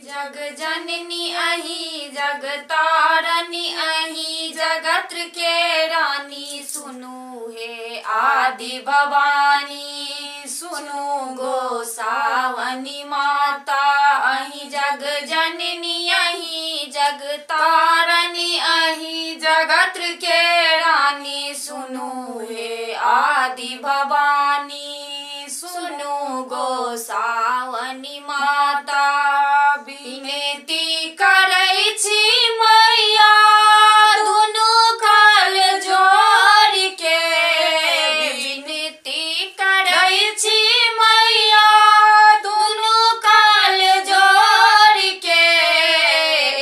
जग जननी अहि जग तारनी अहि जगत के रानी सुनु हे आदि भवानी सुनु गोसावनी माता अहि जग जननी अहि जग तारनी अहि जगत के रानी सुनु हे आदि भवानी सुनु गोसावनी माता विनती करै छी मैया दुनू काल जोड़ के विनती करै छी मैया दुनू काल जोड़ के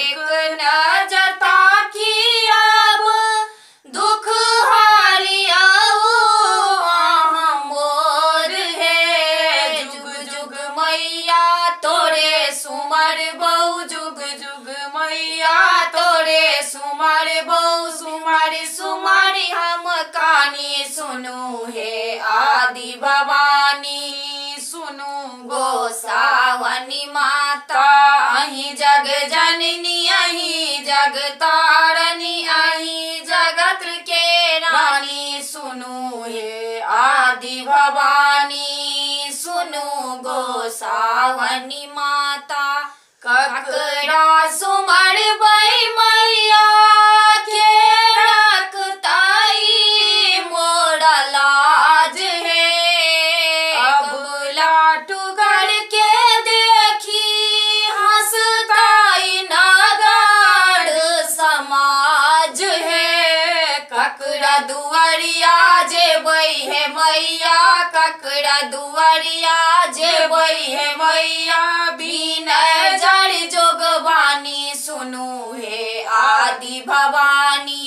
एक नजर ताकी अब दुख हारियाऊ अहाँ मोर हे जुग जुग मैया तोरे सुमर बहु जुग जुग मैया तोरे सुमर बहु सुमर सुमर हम कानी सुनु हे आदि भवानी सुनु गोसावनी माता अहि जग जननी अहि जग तारनी अहि जगत के रानी सुनु हे आदि भवानी सुनु गोसावनी माता ककरा सुमर बै मैया के रखताई मोरा लाज है अब लाटू घर के देखी हंसताई नगाड़ समाज है ककरा दुआरिया जेबै है मैया ककरा दुआरिया जेबै है मैया बिनय जड़ जोगवानी सुनु हे आदि भवानी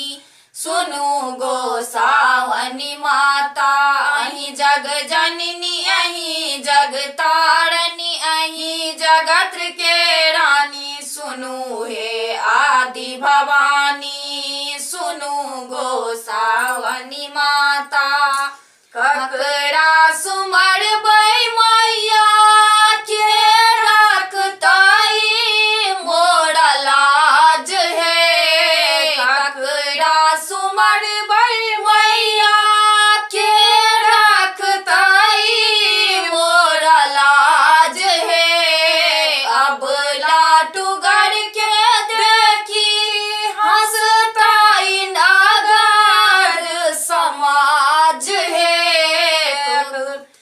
सुनु गोसावनी माता अहि जग जननी अहि जग तारनी अहि जगत के रानी सुनु हे आदि भवानी सुनु गोसावनी माता ककरा सुमर बै मैया के रखताई मोरा लाज है ककरा सुमर बै मैया के रखताई मोरा लाज है अब लाटू घर के देखी हंसताई नगाड़ समाज है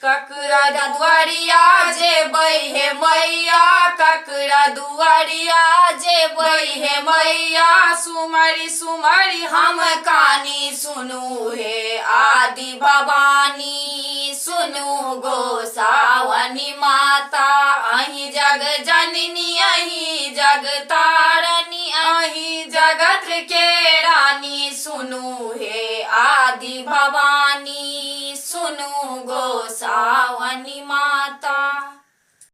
ककरा दुआरिया जेबै है मैया ककरा दुआरिया जेबै है मैया सुमरी सुमरी हम कानी सुनु हे आदि भवानी सुनु गोसावनी माता अहि जग जननी अहि जग तारनी अहि जगत के रानी सुनु हे आदि भवानी सुनु गोसावनी माता।